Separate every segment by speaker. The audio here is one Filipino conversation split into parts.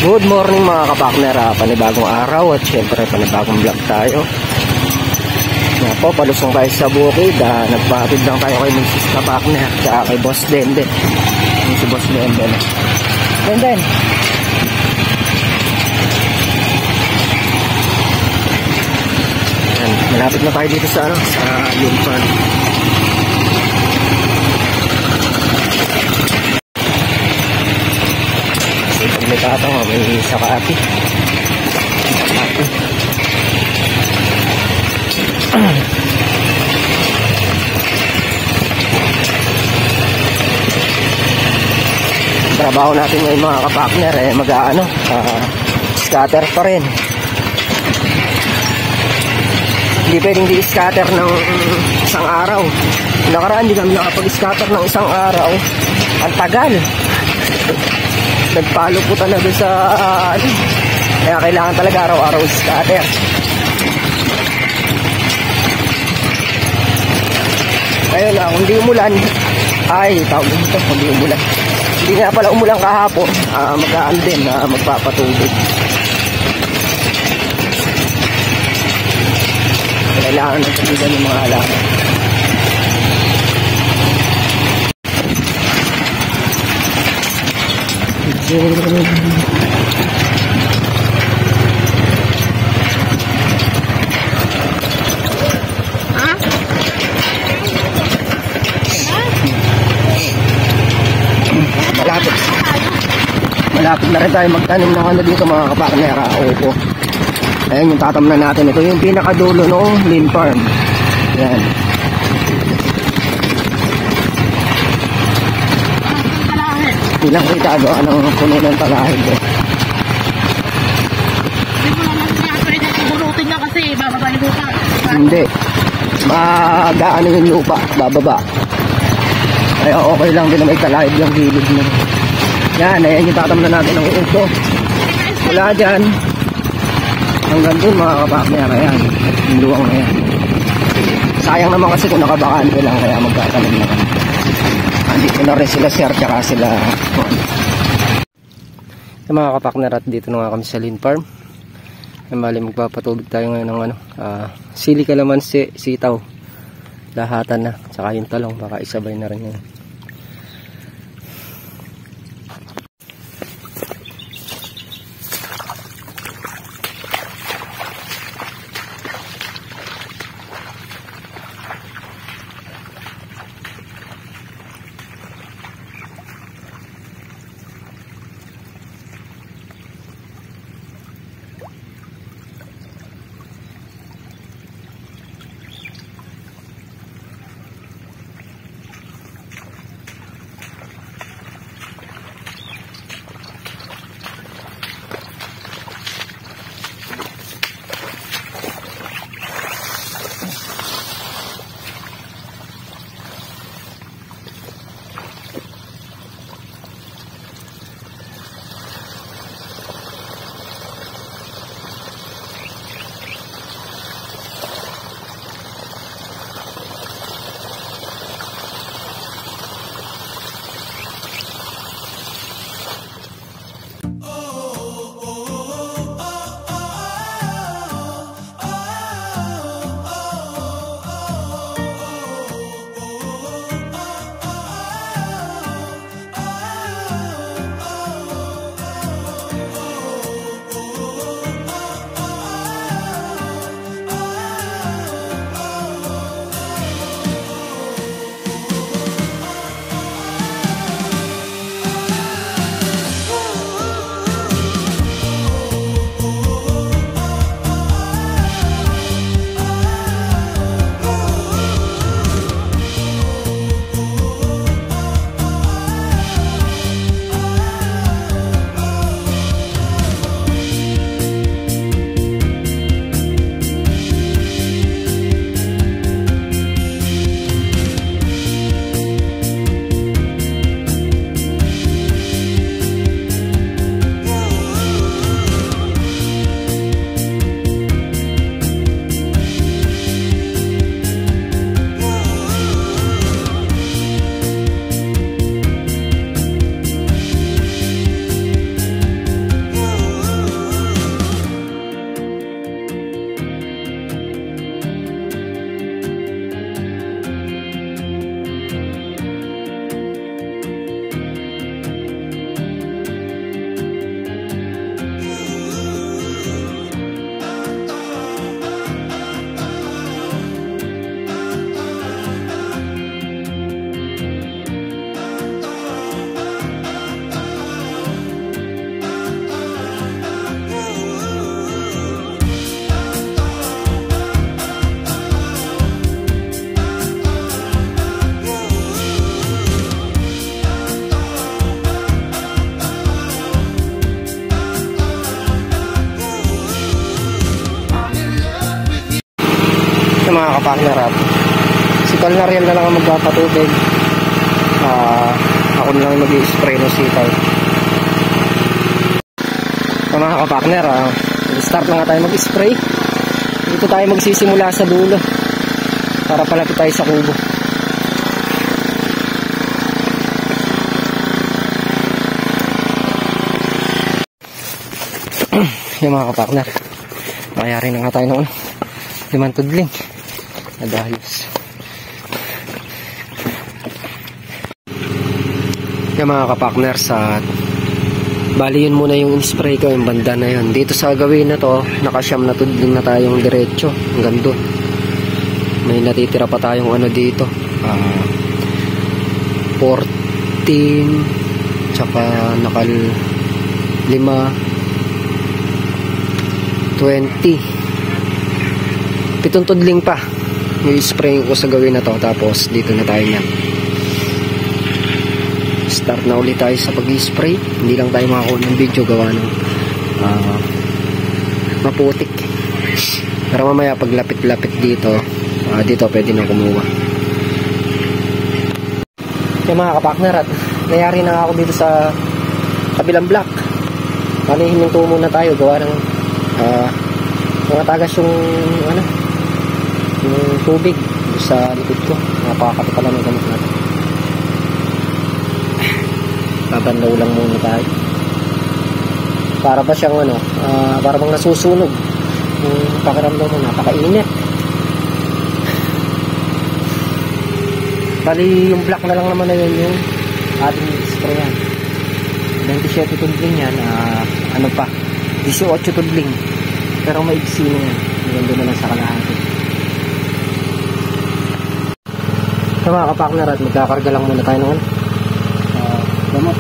Speaker 1: Good morning mga kapakner, panibagong araw at syempre panibagong vlog tayo. Nga po, palusong tayo sa bukid, nagpatid lang tayo kay Mrs. Kapakner at kay Boss Denden. Yung si Boss Denden. Denden! Yan, malapit na tayo dito sa Linfarm. May tatang, may sakati. Trabaho natin ngayon mga kapakner, scatter pa rin. Hindi pwedeng di-scatter ng isang araw. Nakaraan, hindi kami nakapag-scatter ng isang araw. Ang tagal. Nagpalo po talaga sa kaya kailangan talaga araw-araw scatter. Ayun na, kung di umulan ay tawag dito, kung di umulan hindi nga pala umulan kahapon, magkaan din, magpapatubig. Kailangan ng tubigan ng mga halaman. Malapit na rin tayo magtanim ng ano dito mga kapakner. Opo. Ayan yung tatamnan natin. Ito yung pinakadulo ng Linfarm. Ayan. Bilang kita anong puno ng talahid eh.
Speaker 2: Bulutin na kasi bababa yung lupa.
Speaker 1: Hindi. Magaano yung lupa. Bababa. Kaya okay lang din na may talahid yung gilid mo. Yan, ayan yung tatamnan natin ng upo. Wala dyan. Hanggang dun mga kapakner. Ayan. Yung luwang na yan. Sayang naman kasi kung nakabakante lang. Kaya magkatanim na kami. Dito na rin sila sir. Tsaka sila. Sa mga kapakner at dito na nga kami sa Linfarm. Bali magpapatubig tayo ngayon ng sili kalamansi, sitaw. Lahatan na. Tsaka yung talong. Baka isabay na rin yan. mga kapartner, at si Colnariel na lang ang magpapatubig. Ako na lang mag-i-spray ng sitaw. So mga kapartner, start na nga tayo mag-spray. Dito tayo magsisimula sa dulo para palapit tayo sa kubo. Yung mga kapartner, makayari na nga tayo ng 5 tudling na dahalos. Yung mga kapartner, sa bali yun muna yung spray ko, yung banda na yun. Dito sa gawin na to, nakasyam na tudling na tayong diretso hanggang doon. May natitira pa tayong ano dito, 14 tsaka nakal 5 20 7 tudling pa yung spray ko sa gawin na to. Tapos dito na tayo niyan, start na ulit tayo sa pag-spray. Hindi lang tayo makakuha ng video gawa ng maputik, pero mamaya pag lapit-lapit dito, dito pwede na kumuha. Yung mga kapartner, at nayari na ako dito sa kabilang block. Hininto muna tayo gawa ng mga tagas yung yung tubig sa likod ko. Napakakati pala ng gamot natin. Babandaw lang muna tayo. Para ba siyang para bang nasusunog. Yung pakiramdam mo, napakainit. Bali yung black na lang naman na yun yung ating sprayan. 27 tudling yan, 18 tudling, pero maiksi na yan. Maganda na lang sa kalahati. So mga kapartner, at magkakarga lang muna tayo ng gamot.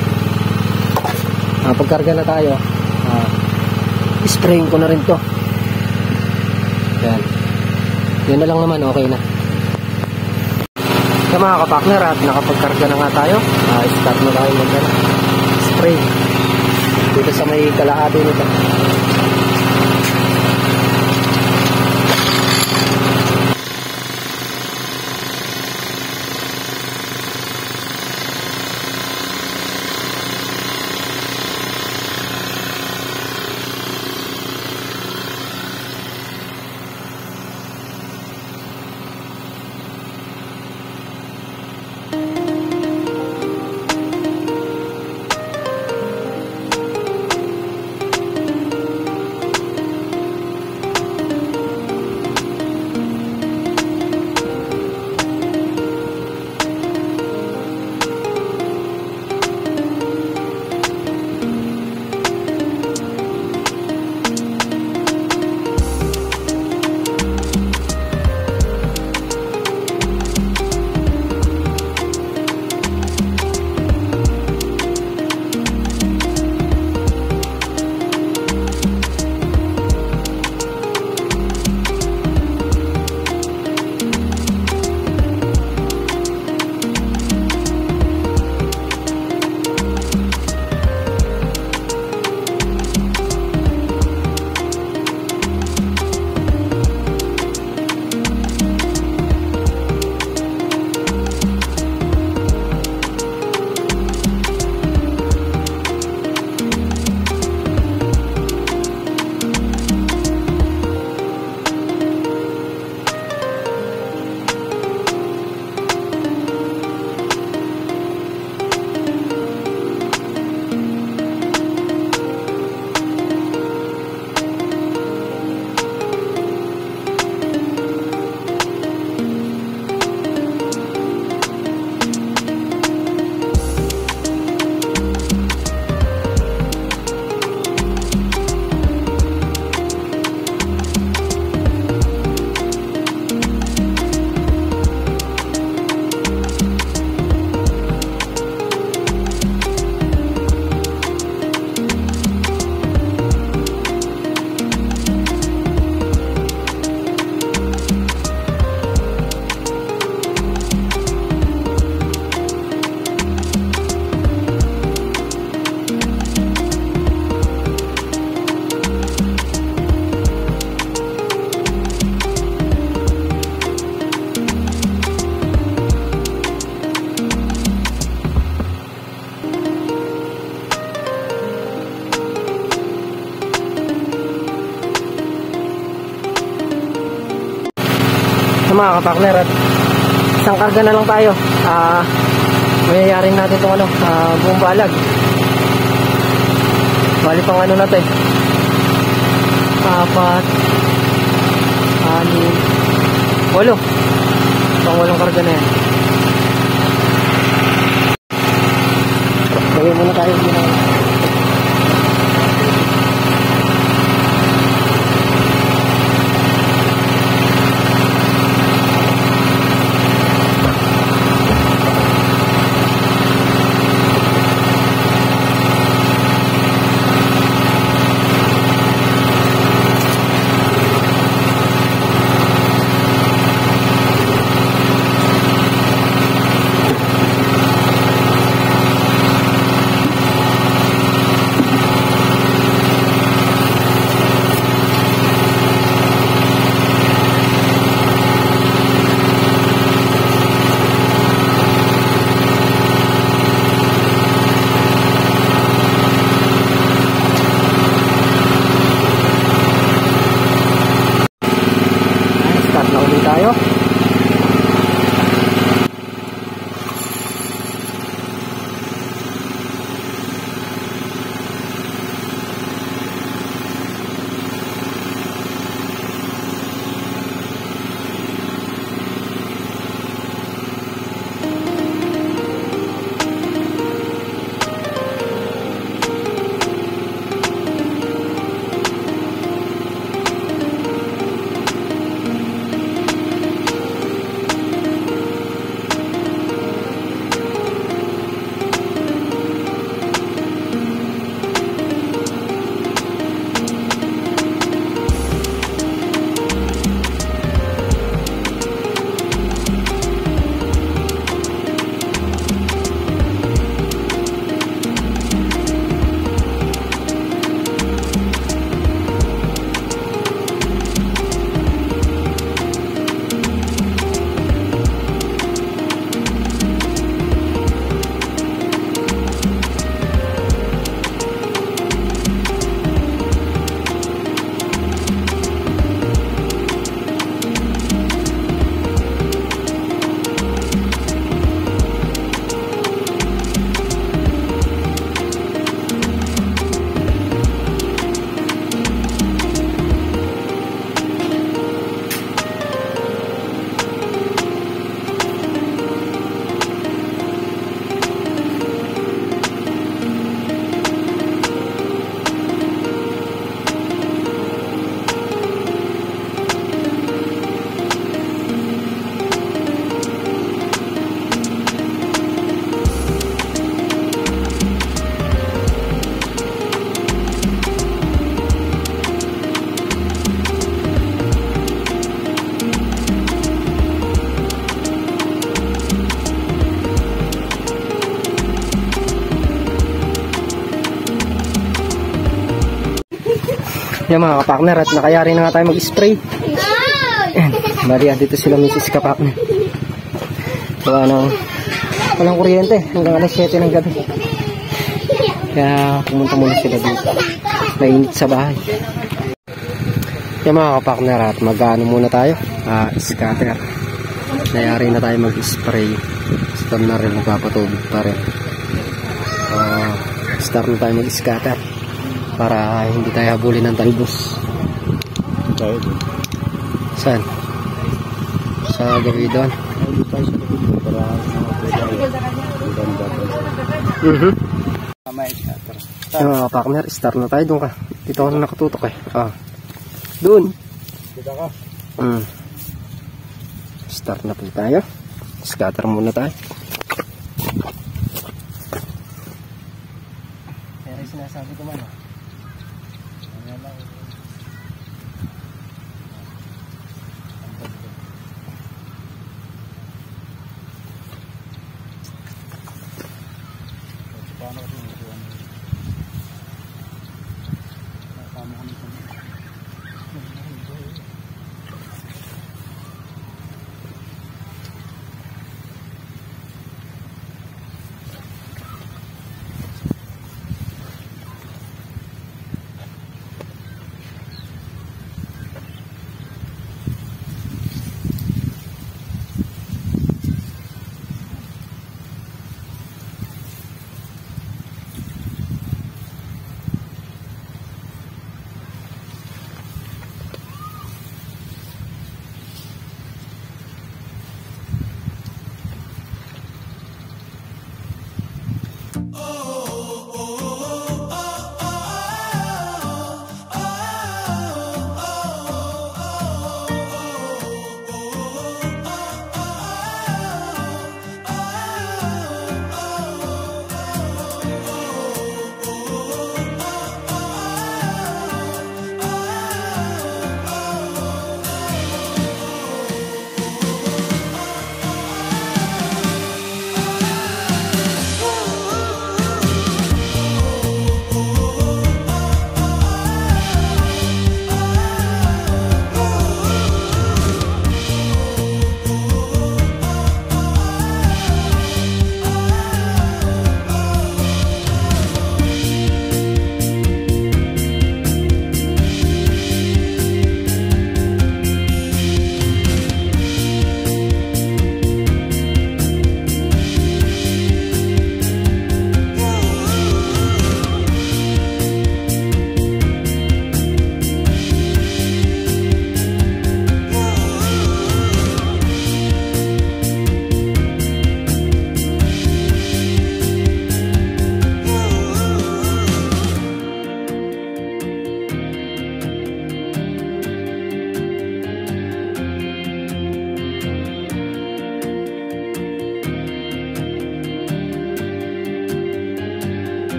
Speaker 1: Pagkarga na tayo, sprayin ko na rin to. Yan. Yan na lang naman, okay na. So mga kapartner, at nakapagkarga na nga tayo, start na tayo mag-spray dito sa may kalahati nito. Yung mga kapakner, at isang karga na lang tayo. Mayayarin natin itong buong balag. Bali pang ano natin, 4, 6, 8. Pang 8 karga na yan. Lagay muna tayo dito. Tayo. Yan mga kapakner, at nakayari na nga tayo mag-spray. Bali, dito sila Mrs. Kapakner. Walang kuryente hanggang alas 7 ng gabi. Kaya pumunta muna sila dito. Mainit sa bahay. Yan mga kapakner, at mag-ano muna tayo. Scatter. Nayari na tayo mag-spray. Start na rin, magpapatubig pa rin. Start na tayo mag-scatter para hindi tayo habulin ng talbos. Saan? Sa gabi doon. Yung mga partner, start na tayo. Doon ka. Dito ako na nakatutok eh. Doon. Start na po tayo. Scatter muna tayo. Pero sinasabi ko man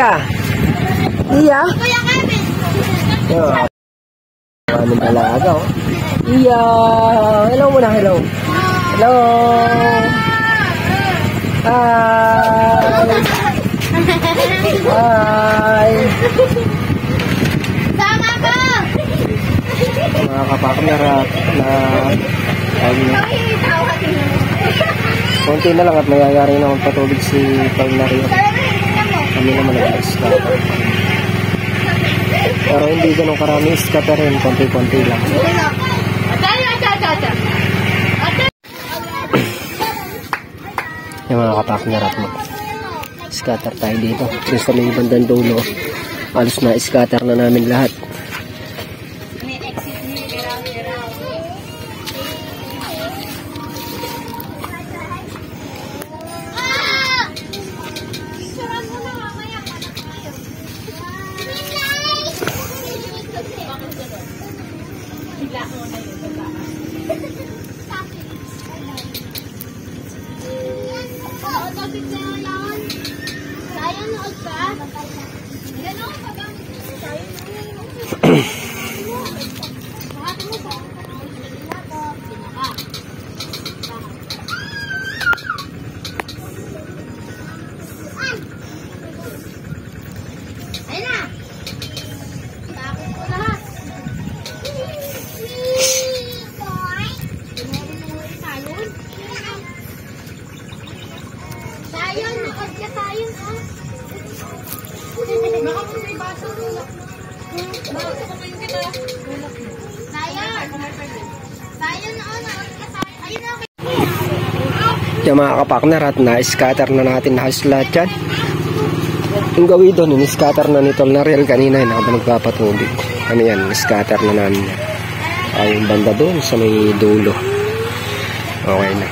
Speaker 1: Iya. Iya. Yan. Maraming talaga, oh. Iya. Hello muna, hello. Hello. Hi. Hi.
Speaker 2: Sama ka!
Speaker 1: Mga kapakamera na konti na lang at mayayari na magpatubig si Palmario. Kami naman nag-scatter. Pero hindi ganun karami scatter rin, konti-konti lang. Yung mga kapakamera mo. Scatter tayo dito. Just sa may bandang dulo. Alos na scatter na namin lahat. Yung mga kapakner at na-scatter na natin halos lahat yan. Yung gawin doon, in-scatter na ni Tol Nariel kanina yun, habang nagpapatubig. Ano yan, scatter na namin yan. Yung banda doon sa may dulo. Okay na.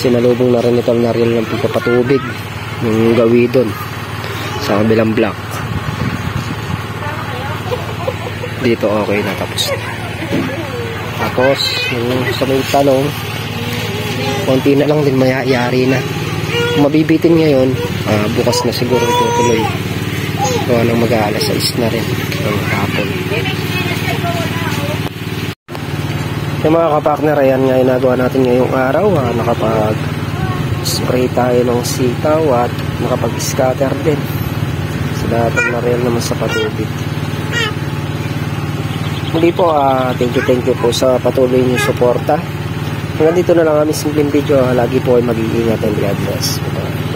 Speaker 1: Sinalubong na rin ni Tol Nariel ng pagpapatubig. Yung gawin doon sa kabilang block. Dito okay na, tapos na. Tapos, yung sa may talong, konti na lang din mayayari na. Kung mabibitin ngayon, bukas na siguro tutuloy. So, anong mag-aalas 6 na rin ng hapon. Yung mga kapartner, ayan nga yung nagawa natin ngayong araw. Nakapag-spray tayo ng sitaw at nakapag-scatter din. So, dapat na real naman sa patubig. Muli po, thank you po sa patuloy niyong suporta. Hanggang dito na lang aming simpleng video. Lagi po ay mag-iingat and God bless. Bye.